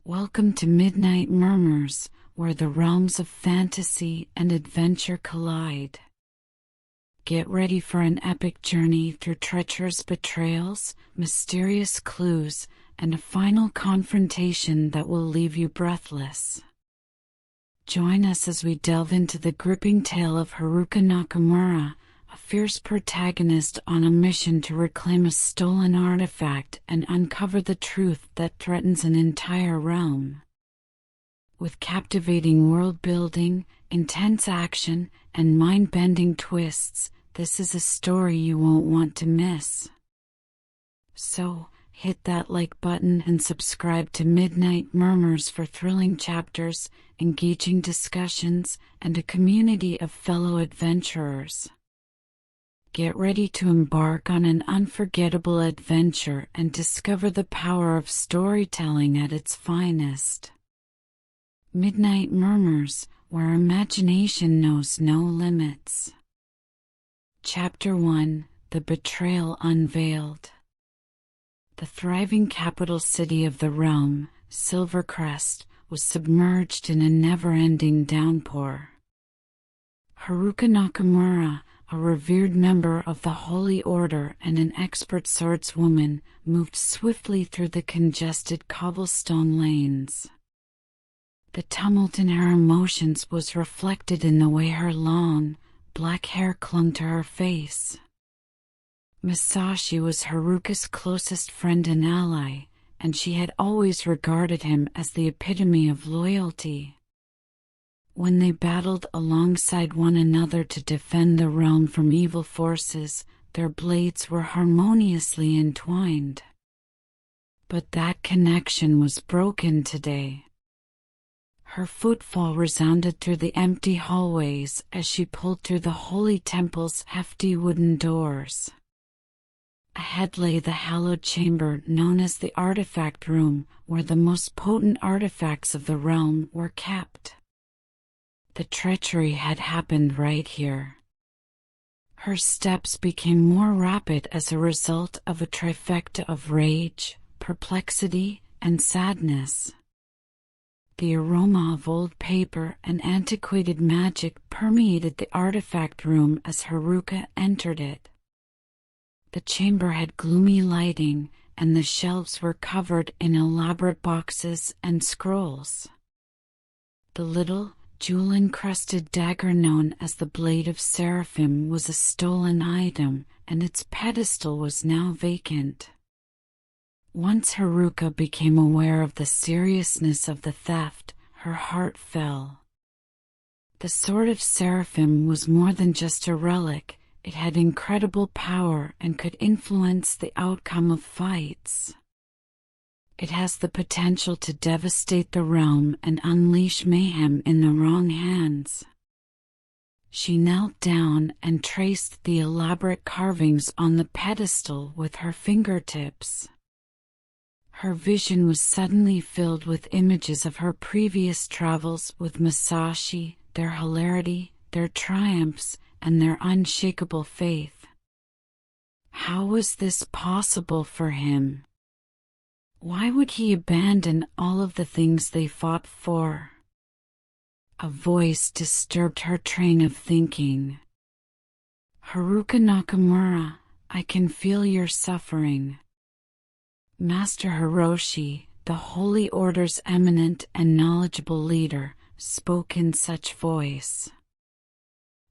Welcome to Midnight Murmurs, where the realms of fantasy and adventure collide. Get ready for an epic journey through treacherous betrayals, mysterious clues, and a final confrontation that will leave you breathless. Join us as we delve into the gripping tale of Haruka Nakamura, a fierce protagonist on a mission to reclaim a stolen artifact and uncover the truth that threatens an entire realm. With captivating world-building, intense action, and mind-bending twists, this is a story you won't want to miss. So, hit that like button and subscribe to Midnight Murmurs for thrilling chapters, engaging discussions, and a community of fellow adventurers. Get ready to embark on an unforgettable adventure and discover the power of storytelling at its finest. Midnight Murmurs, where imagination knows no limits. Chapter 1: The Betrayal Unveiled. The thriving capital city of the realm, Silvercrest, was submerged in a never-ending downpour. Haruka Nakamura, a revered member of the Holy Order and an expert swordswoman, moved swiftly through the congested cobblestone lanes. The tumult in her emotions was reflected in the way her long, black hair clung to her face. Masashi was Haruka's closest friend and ally, and she had always regarded him as the epitome of loyalty. When they battled alongside one another to defend the realm from evil forces, their blades were harmoniously entwined. But that connection was broken today. Her footfall resounded through the empty hallways as she pulled through the holy temple's hefty wooden doors. Ahead lay the hallowed chamber known as the Artifact Room, where the most potent artifacts of the realm were kept. The treachery had happened right here. Her steps became more rapid as a result of a trifecta of rage, perplexity, and sadness. The aroma of old paper and antiquated magic permeated the artifact room as Haruka entered it. The chamber had gloomy lighting, and the shelves were covered in elaborate boxes and scrolls. The little, jewel-encrusted dagger known as the Blade of Seraphim was a stolen item, and its pedestal was now vacant. Once Haruka became aware of the seriousness of the theft, her heart fell. The Sword of Seraphim was more than just a relic. It had incredible power and could influence the outcome of fights. It has the potential to devastate the realm and unleash mayhem in the wrong hands. She knelt down and traced the elaborate carvings on the pedestal with her fingertips. Her vision was suddenly filled with images of her previous travels with Masashi, their hilarity, their triumphs, and their unshakable faith. How was this possible for him? Why would he abandon all of the things they fought for? A voice disturbed her train of thinking. Haruka Nakamura, I can feel your suffering. Master Hiroshi, the Holy Order's eminent and knowledgeable leader, spoke in such voice.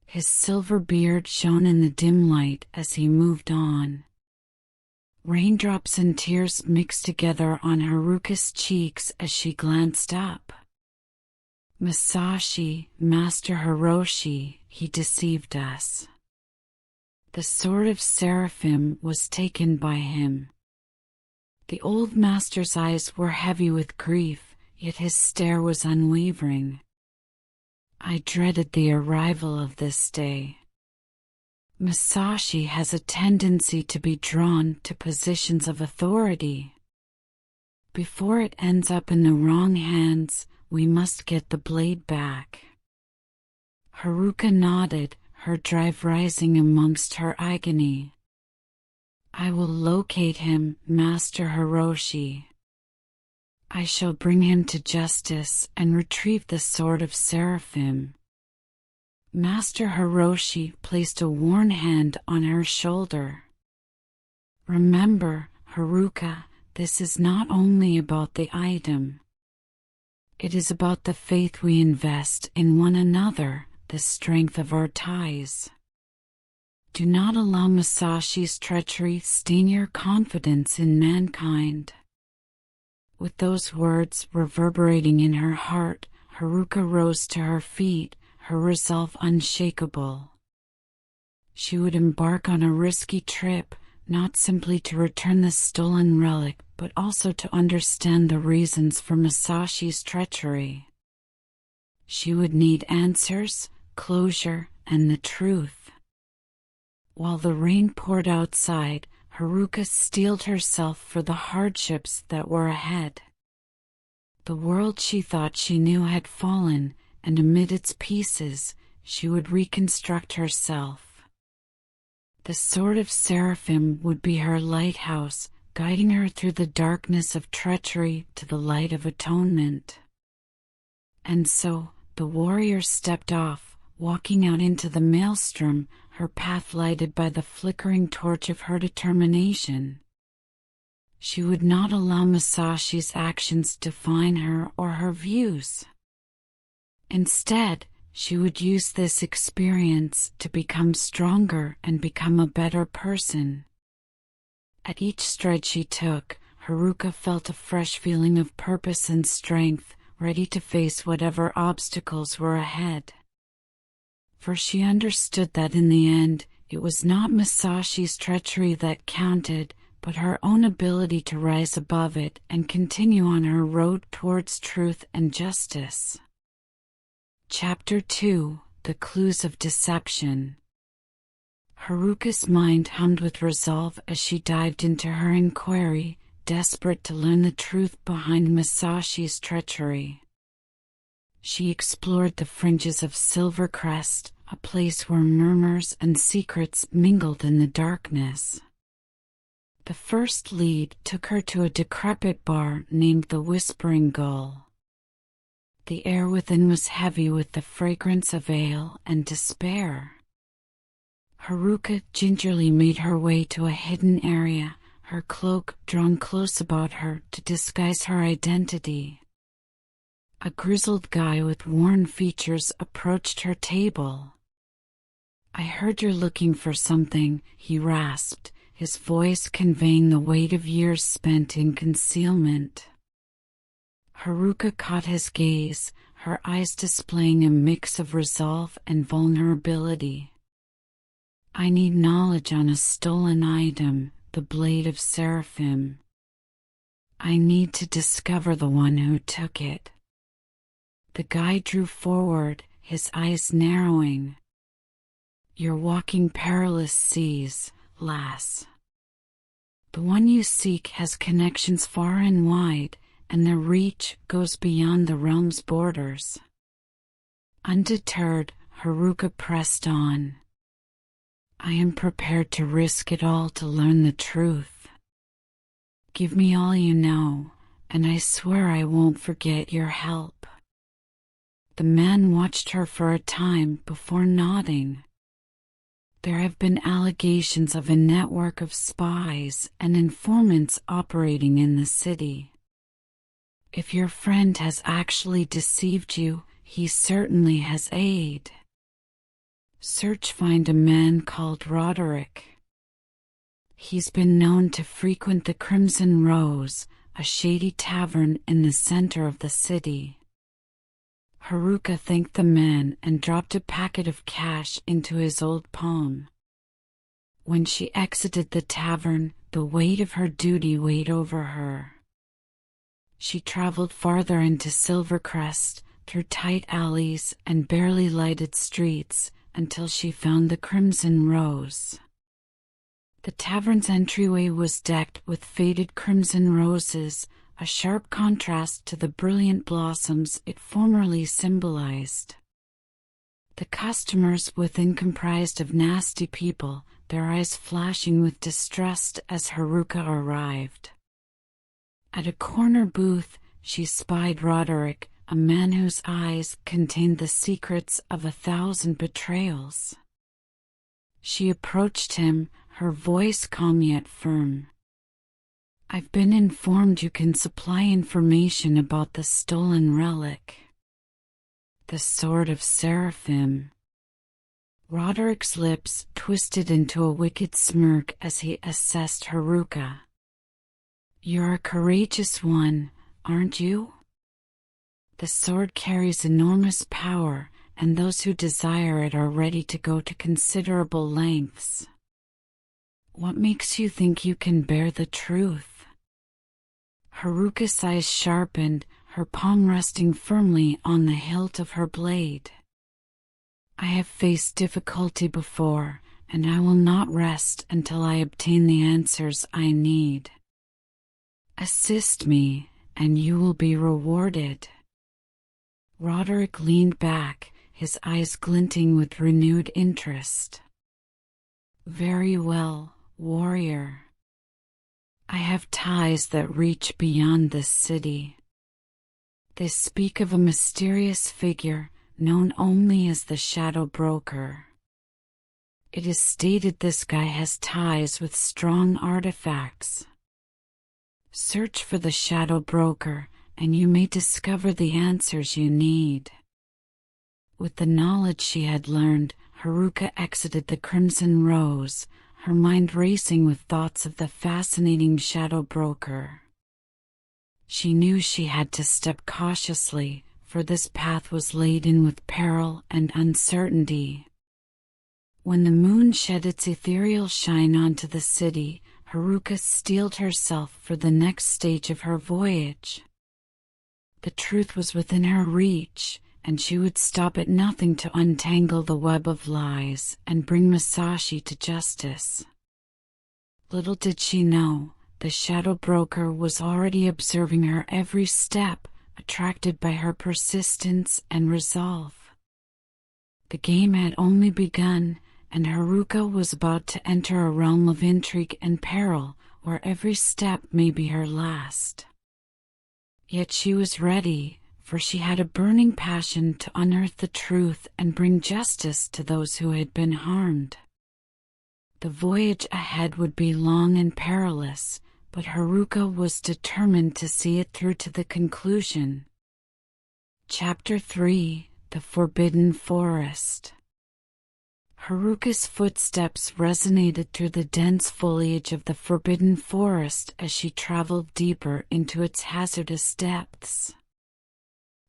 His silver beard shone in the dim light as he moved on. Raindrops and tears mixed together on Haruka's cheeks as she glanced up. Masashi, Master Hiroshi, he deceived us. The Sword of Seraphim was taken by him. The old master's eyes were heavy with grief, yet his stare was unwavering. I dreaded the arrival of this day. Masashi has a tendency to be drawn to positions of authority. Before it ends up in the wrong hands, we must get the blade back. Haruka nodded, her drive rising amongst her agony. I will locate him, Master Hiroshi. I shall bring him to justice and retrieve the sword of Seraphim. Master Hiroshi placed a worn hand on her shoulder. Remember, Haruka, this is not only about the item. It is about the faith we invest in one another, the strength of our ties. Do not allow Masashi's treachery stain your confidence in mankind. With those words reverberating in her heart, Haruka rose to her feet, her resolve unshakable. She would embark on a risky trip, not simply to return the stolen relic, but also to understand the reasons for Masashi's treachery. She would need answers, closure, and the truth. While the rain poured outside, Haruka steeled herself for the hardships that were ahead. The world she thought she knew had fallen, and amid its pieces, she would reconstruct herself. The sword of Seraphim would be her lighthouse, guiding her through the darkness of treachery to the light of atonement. And so, the warrior stepped off, walking out into the maelstrom, her path lighted by the flickering torch of her determination. She would not allow Masashi's actions define her or her views. Instead, she would use this experience to become stronger and become a better person. At each stride she took, Haruka felt a fresh feeling of purpose and strength, ready to face whatever obstacles were ahead. For she understood that in the end, it was not Masashi's treachery that counted, but her own ability to rise above it and continue on her road towards truth and justice. Chapter 2: The Clues of Deception. Haruka's mind hummed with resolve as she dived into her inquiry, desperate to learn the truth behind Masashi's treachery. She explored the fringes of Silvercrest, a place where murmurs and secrets mingled in the darkness. The first lead took her to a decrepit bar named the Whispering Gull. The air within was heavy with the fragrance of ale and despair. Haruka gingerly made her way to a hidden area, her cloak drawn close about her to disguise her identity. A grizzled guy with worn features approached her table. "I heard you're looking for something," he rasped, his voice conveying the weight of years spent in concealment. Haruka caught his gaze, her eyes displaying a mix of resolve and vulnerability. "I need knowledge on a stolen item, the Blade of Seraphim. I need to discover the one who took it." The guy drew forward, his eyes narrowing. "You're walking perilous seas, lass. The one you seek has connections far and wide, and their reach goes beyond the realm's borders." Undeterred, Haruka pressed on. "I am prepared to risk it all to learn the truth. Give me all you know, and I swear I won't forget your help." The man watched her for a time before nodding. "There have been allegations of a network of spies and informants operating in the city. If your friend has actually deceived you, he certainly has aid. Find a man called Roderick. He's been known to frequent the Crimson Rose, a shady tavern in the center of the city." Haruka thanked the man and dropped a packet of cash into his old palm. When she exited the tavern, the weight of her duty weighed over her. She traveled farther into Silvercrest, through tight alleys and barely lighted streets, until she found the Crimson Rose. The tavern's entryway was decked with faded crimson roses, a sharp contrast to the brilliant blossoms it formerly symbolized. The customers within comprised of nasty people, their eyes flashing with distrust as Haruka arrived. At a corner booth, she spied Roderick, a man whose eyes contained the secrets of 1,000 betrayals. She approached him, her voice calm yet firm. "I've been informed you can supply information about the stolen relic, the Sword of Seraphim." Roderick's lips twisted into a wicked smirk as he assessed Haruka. "You're a courageous one, aren't you? The sword carries enormous power, and those who desire it are ready to go to considerable lengths. What makes you think you can bear the truth?" Haruka's eyes sharpened, her palm resting firmly on the hilt of her blade. "I have faced difficulty before, and I will not rest until I obtain the answers I need. Assist me, and you will be rewarded." Roderick leaned back, his eyes glinting with renewed interest. "Very well, warrior. I have ties that reach beyond this city. They speak of a mysterious figure known only as the Shadow Broker. It is stated this guy has ties with strong artifacts. Search for the Shadow Broker, and you may discover the answers you need." With the knowledge she had learned, Haruka exited the Crimson Rose, her mind racing with thoughts of the fascinating Shadow Broker. She knew she had to step cautiously, for this path was laden with peril and uncertainty. When the moon shed its ethereal shine onto the city, Haruka steeled herself for the next stage of her voyage. The truth was within her reach, and she would stop at nothing to untangle the web of lies and bring Masashi to justice. Little did she know, the Shadow Broker was already observing her every step, attracted by her persistence and resolve. The game had only begun, and Haruka was about to enter a realm of intrigue and peril, where every step may be her last. Yet she was ready, for she had a burning passion to unearth the truth and bring justice to those who had been harmed. The voyage ahead would be long and perilous, but Haruka was determined to see it through to the conclusion. Chapter 3: The Forbidden Forest. Haruka's footsteps resonated through the dense foliage of the Forbidden Forest as she traveled deeper into its hazardous depths.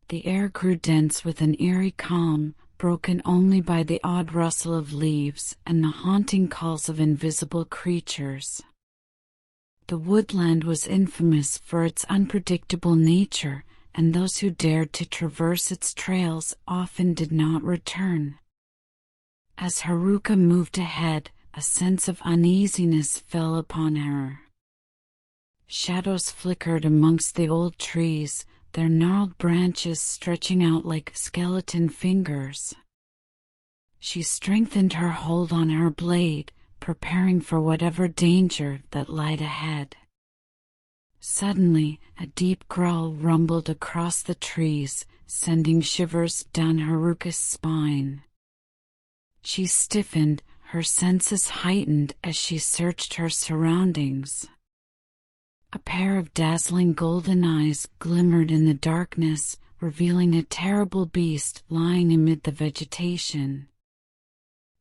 The air grew dense with an eerie calm, broken only by the odd rustle of leaves and the haunting calls of invisible creatures. The woodland was infamous for its unpredictable nature, and those who dared to traverse its trails often did not return. As Haruka moved ahead, a sense of uneasiness fell upon her. Shadows flickered amongst the old trees, their gnarled branches stretching out like skeleton fingers. She strengthened her hold on her blade, preparing for whatever danger that lied ahead. Suddenly, a deep growl rumbled across the trees, sending shivers down Haruka's spine. She stiffened, her senses heightened as she searched her surroundings. A pair of dazzling golden eyes glimmered in the darkness, revealing a terrible beast lying amid the vegetation.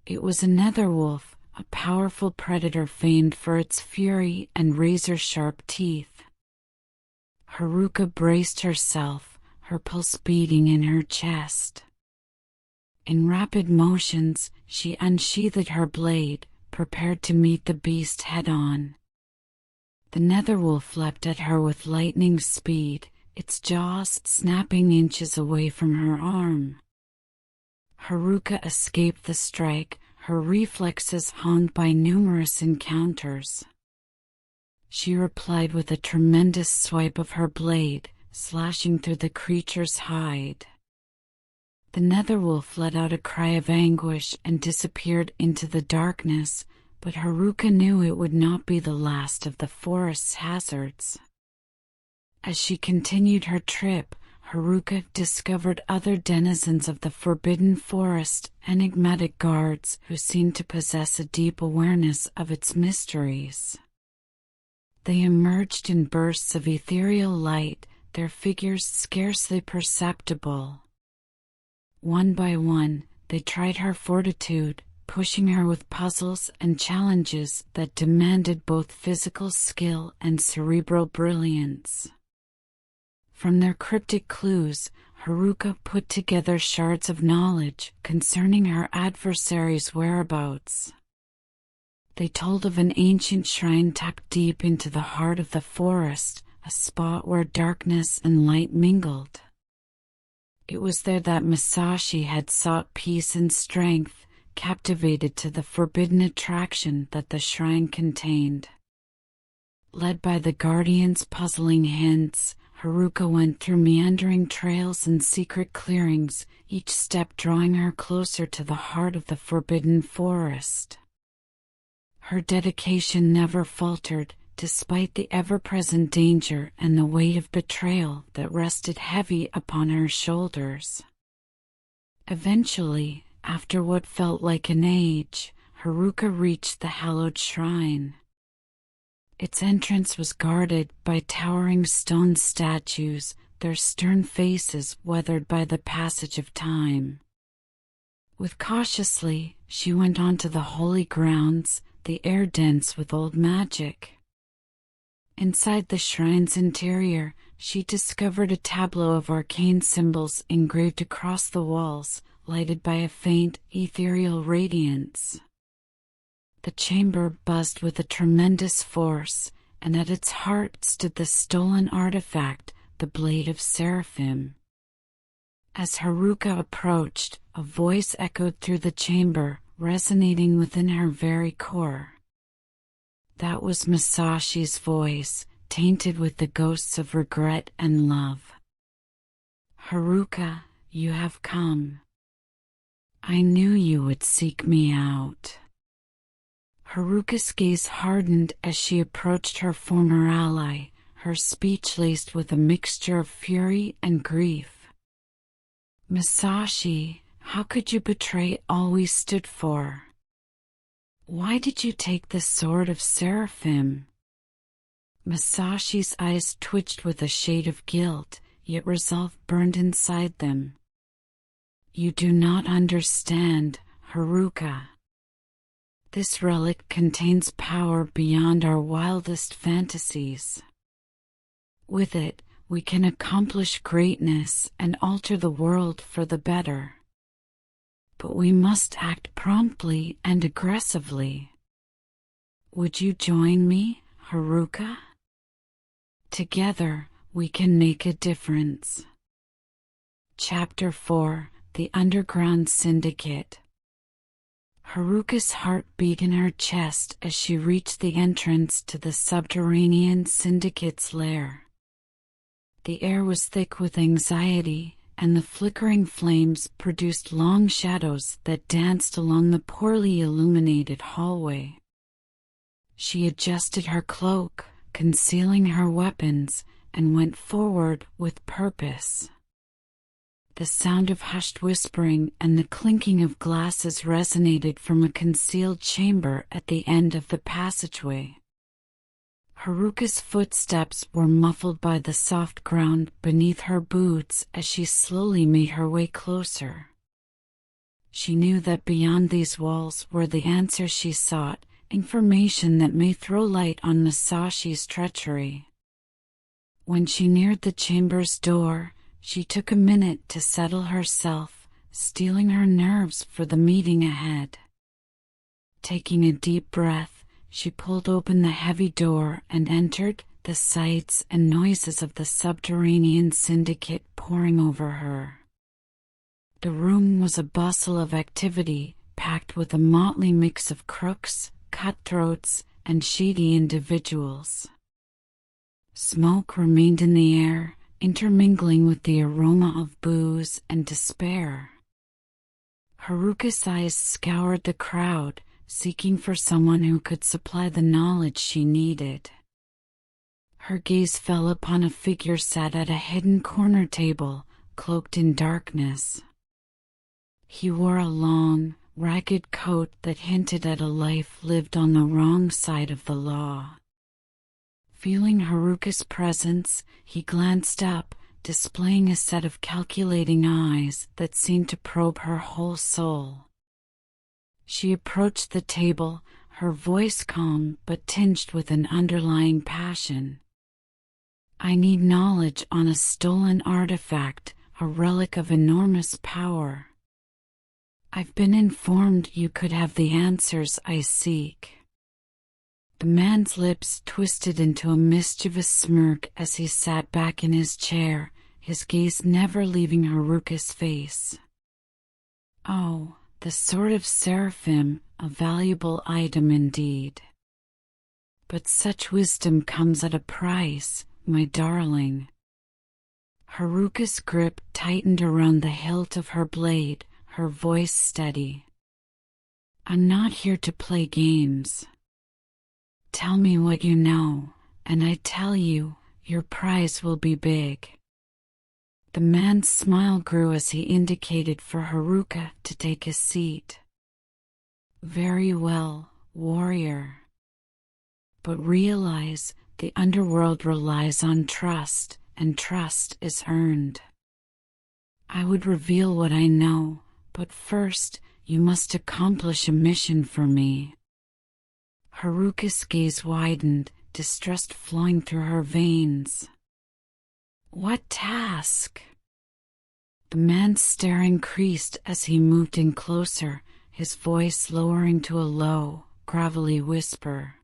It was a netherwolf, a powerful predator famed for its fury and razor-sharp teeth. Haruka braced herself, her pulse beating in her chest. In rapid motions, she unsheathed her blade, prepared to meet the beast head-on. The netherwolf leapt at her with lightning speed, its jaws snapping inches away from her arm. Haruka escaped the strike, her reflexes honed by numerous encounters. She replied with a tremendous swipe of her blade, slashing through the creature's hide. The netherwolf let out a cry of anguish and disappeared into the darkness, but Haruka knew it would not be the last of the forest's hazards. As she continued her trip, Haruka discovered other denizens of the Forbidden Forest, enigmatic guards who seemed to possess a deep awareness of its mysteries. They emerged in bursts of ethereal light, their figures scarcely perceptible. One by one, they tried her fortitude, pushing her with puzzles and challenges that demanded both physical skill and cerebral brilliance. From their cryptic clues, Haruka put together shards of knowledge concerning her adversaries' whereabouts. They told of an ancient shrine tucked deep into the heart of the forest, a spot where darkness and light mingled. It was there that Masashi had sought peace and strength, captivated to the forbidden attraction that the shrine contained. Led by the guardian's puzzling hints, Haruka went through meandering trails and secret clearings, each step drawing her closer to the heart of the forbidden forest. Her dedication never faltered, despite the ever-present danger and the weight of betrayal that rested heavy upon her shoulders. Eventually, after what felt like an age, Haruka reached the hallowed shrine. Its entrance was guarded by towering stone statues, their stern faces weathered by the passage of time. With cautiously, she went onto the holy grounds, the air dense with old magic. Inside the shrine's interior, she discovered a tableau of arcane symbols engraved across the walls, lighted by a faint, ethereal radiance. The chamber buzzed with a tremendous force, and at its heart stood the stolen artifact, the Blade of Seraphim. As Haruka approached, a voice echoed through the chamber, resonating within her very core. That was Masashi's voice, tainted with the ghosts of regret and love. "Haruka, you have come. I knew you would seek me out." Haruka's gaze hardened as she approached her former ally, her speech laced with a mixture of fury and grief. "Masashi, how could you betray all we stood for? Why did you take the sword of Seraphim?" Masashi's eyes twitched with a shade of guilt, yet resolve burned inside them. "You do not understand, Haruka. This relic contains power beyond our wildest fantasies. With it, we can accomplish greatness and alter the world for the better. But we must act promptly and aggressively. Would you join me, Haruka? Together, we can make a difference." Chapter 4: The Underground Syndicate. Haruka's heart beat in her chest as she reached the entrance to the subterranean syndicate's lair. The air was thick with anxiety, and the flickering flames produced long shadows that danced along the poorly illuminated hallway. She adjusted her cloak, concealing her weapons, and went forward with purpose. The sound of hushed whispering and the clinking of glasses resonated from a concealed chamber at the end of the passageway. Haruka's footsteps were muffled by the soft ground beneath her boots as she slowly made her way closer. She knew that beyond these walls were the answers she sought, information that may throw light on Masashi's treachery. When she neared the chamber's door, she took a minute to settle herself, steeling her nerves for the meeting ahead. Taking a deep breath, she pulled open the heavy door and entered, the sights and noises of the subterranean syndicate pouring over her. The room was a bustle of activity, packed with a motley mix of crooks, cutthroats, and shady individuals. Smoke remained in the air, intermingling with the aroma of booze and despair. Haruka's eyes scoured the crowd, seeking for someone who could supply the knowledge she needed. Her gaze fell upon a figure sat at a hidden corner table, cloaked in darkness. He wore a long, ragged coat that hinted at a life lived on the wrong side of the law. Feeling Haruka's presence, he glanced up, displaying a set of calculating eyes that seemed to probe her whole soul. She approached the table, her voice calm but tinged with an underlying passion. "I need knowledge on a stolen artifact, a relic of enormous power. I've been informed you could have the answers I seek." The man's lips twisted into a mischievous smirk as he sat back in his chair, his gaze never leaving Haruka's face. "Oh, the sword of Seraphim, a valuable item indeed. But such wisdom comes at a price, my darling." Haruka's grip tightened around the hilt of her blade, her voice steady. "I'm not here to play games. Tell me what you know, and I tell you, your prize will be big." The man's smile grew as he indicated for Haruka to take a seat. "Very well, warrior. But realize the underworld relies on trust, and trust is earned. I would reveal what I know, but first you must accomplish a mission for me." Haruka's gaze widened, distrust flowing through her veins. "What task?" The man's stare increased as he moved in closer, his voice lowering to a low, gravelly whisper.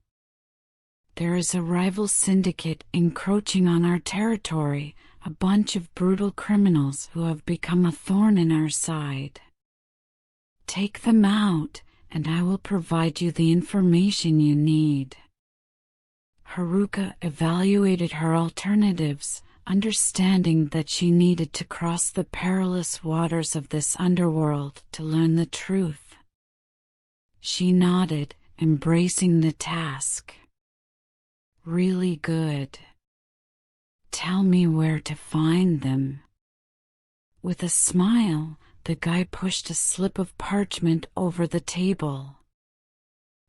"There is a rival syndicate encroaching on our territory, a bunch of brutal criminals who have become a thorn in our side. Take them out, and I will provide you the information you need." Haruka evaluated her alternatives, understanding that she needed to cross the perilous waters of this underworld to learn the truth. She nodded, embracing the task. "Really good. Tell me where to find them." With a smile, the guy pushed a slip of parchment over the table.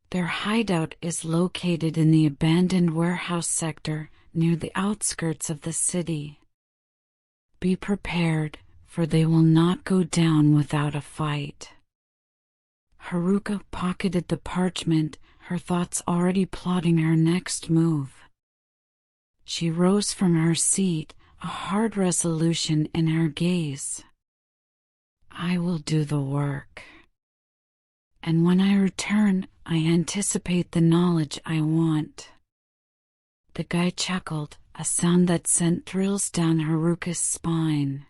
"Their hideout is located in the abandoned warehouse sector near the outskirts of the city. Be prepared, for they will not go down without a fight." Haruka pocketed the parchment, her thoughts already plotting her next move. She rose from her seat, a hard resolution in her gaze. "I will do the work. And when I return, I anticipate the knowledge I want." The guy chuckled, a sound that sent thrills down Haruka's spine.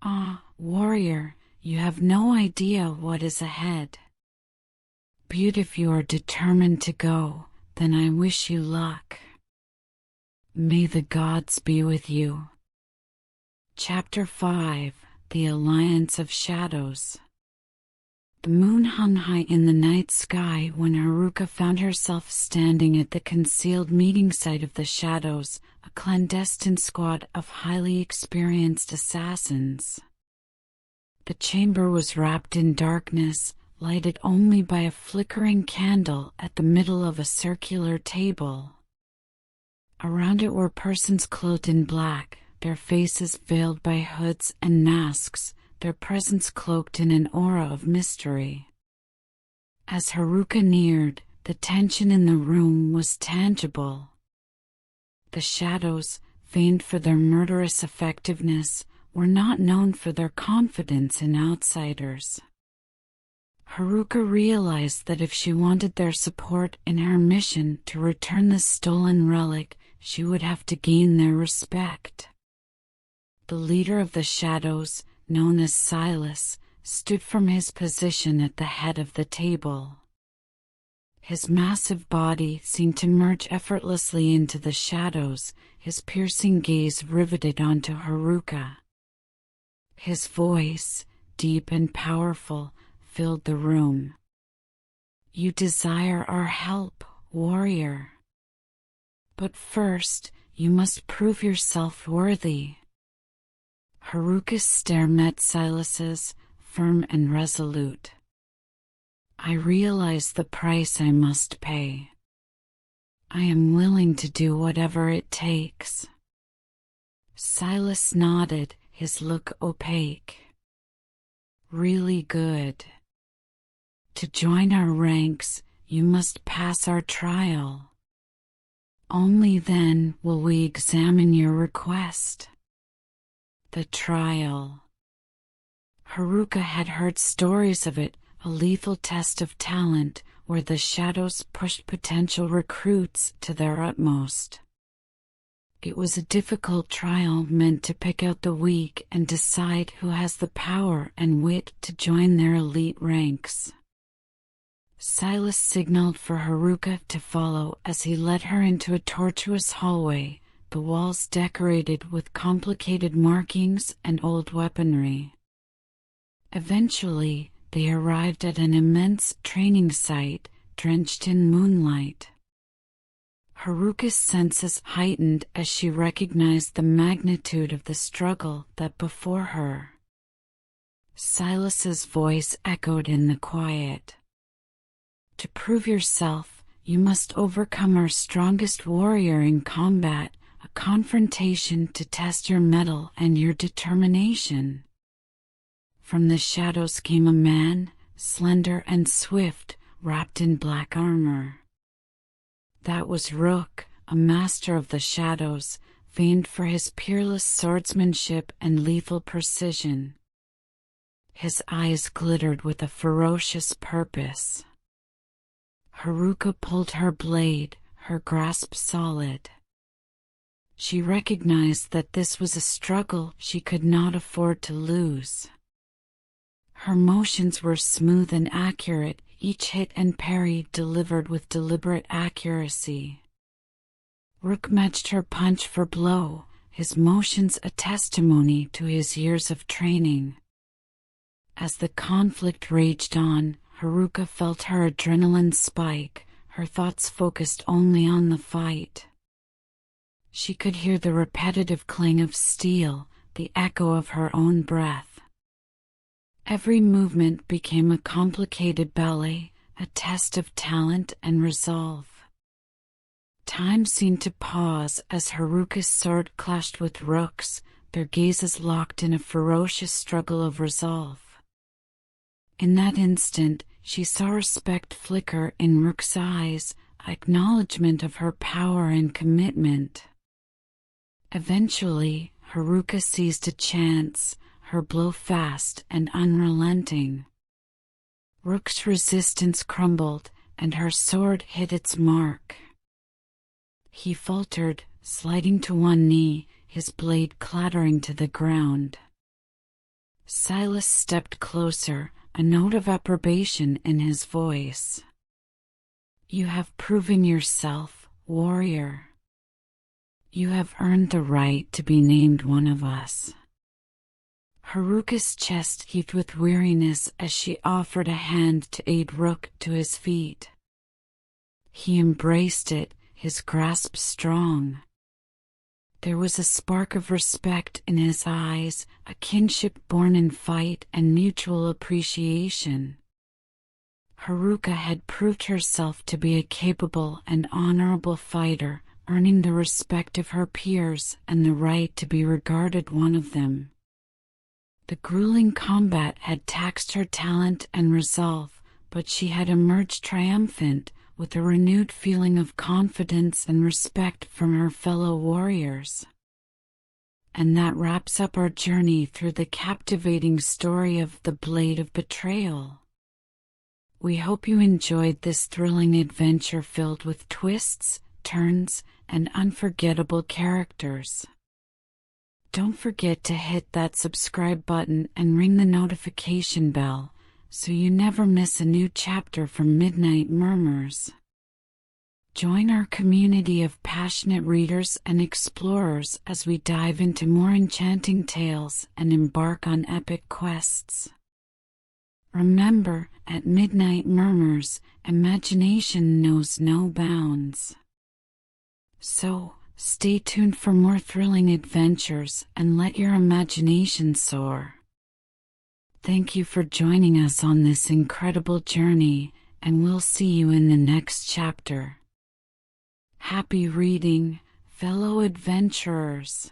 "Ah, warrior, you have no idea what is ahead. But if you are determined to go, then I wish you luck. May the gods be with you." Chapter 5: The Alliance of Shadows. The moon hung high in the night sky when Haruka found herself standing at the concealed meeting site of the Shadows, a clandestine squad of highly experienced assassins. The chamber was wrapped in darkness, lighted only by a flickering candle at the middle of a circular table. Around it were persons clothed in black, their faces veiled by hoods and masks, their presence cloaked in an aura of mystery. As Haruka neared, the tension in the room was tangible. The Shadows, famed for their murderous effectiveness, were not known for their confidence in outsiders. Haruka realized that if she wanted their support in her mission to return the stolen relic, she would have to gain their respect. The leader of the Shadows, known as Silas, stood from his position at the head of the table. His massive body seemed to merge effortlessly into the shadows, his piercing gaze riveted onto Haruka. His voice, deep and powerful, filled the room. "You desire our help, warrior." But first, you must prove yourself worthy. Haruka's stare met Silas's, firm and resolute. I realize the price I must pay. I am willing to do whatever it takes. Silas nodded, his look opaque. Really good. To join our ranks, you must pass our trial. Only then will we examine your request. The trial. Haruka had heard stories of it, a lethal test of talent where the shadows pushed potential recruits to their utmost. It was a difficult trial meant to pick out the weak and decide who has the power and wit to join their elite ranks. Silas signaled for Haruka to follow as he led her into a tortuous hallway, the walls decorated with complicated markings and old weaponry. Eventually, they arrived at an immense training site, drenched in moonlight. Haruka's senses heightened as she recognized the magnitude of the struggle that before her. Silas's voice echoed in the quiet. To prove yourself, you must overcome our strongest warrior in combat, a confrontation to test your mettle and your determination. From the shadows came a man, slender and swift, wrapped in black armor. That was Rook, a master of the shadows, famed for his peerless swordsmanship and lethal precision. His eyes glittered with a ferocious purpose. Haruka pulled her blade, her grasp solid. She recognized that this was a struggle she could not afford to lose. Her motions were smooth and accurate, each hit and parry delivered with deliberate accuracy. Rook matched her punch for blow, his motions a testimony to his years of training. As the conflict raged on, Haruka felt her adrenaline spike, her thoughts focused only on the fight. She could hear the repetitive clang of steel, the echo of her own breath. Every movement became a complicated ballet, a test of talent and resolve. Time seemed to pause as Haruka's sword clashed with Rook's, their gazes locked in a ferocious struggle of resolve. In that instant, she saw respect flicker in Rook's eyes, acknowledgement of her power and commitment. Eventually, Haruka seized a chance, her blow fast and unrelenting. Rook's resistance crumbled, and her sword hit its mark. He faltered, sliding to one knee, his blade clattering to the ground. Silas stepped closer, a note of approbation in his voice. You have proven yourself, warrior. You have earned the right to be named one of us. Haruka's chest heaved with weariness as she offered a hand to aid Rook to his feet. He embraced it, his grasp strong. There was a spark of respect in his eyes, a kinship born in fight and mutual appreciation. Haruka had proved herself to be a capable and honorable fighter, earning the respect of her peers and the right to be regarded one of them. The grueling combat had taxed her talent and resolve, but she had emerged triumphant, with a renewed feeling of confidence and respect from her fellow warriors. And that wraps up our journey through the captivating story of The Blade of Betrayal. We hope you enjoyed this thrilling adventure filled with twists, turns, and unforgettable characters. Don't forget to hit that subscribe button and ring the notification bell so you never miss a new chapter from Midnight Murmurs. Join our community of passionate readers and explorers as we dive into more enchanting tales and embark on epic quests. Remember, at Midnight Murmurs, imagination knows no bounds. So, stay tuned for more thrilling adventures and let your imagination soar. Thank you for joining us on this incredible journey, and we'll see you in the next chapter. Happy reading, fellow adventurers!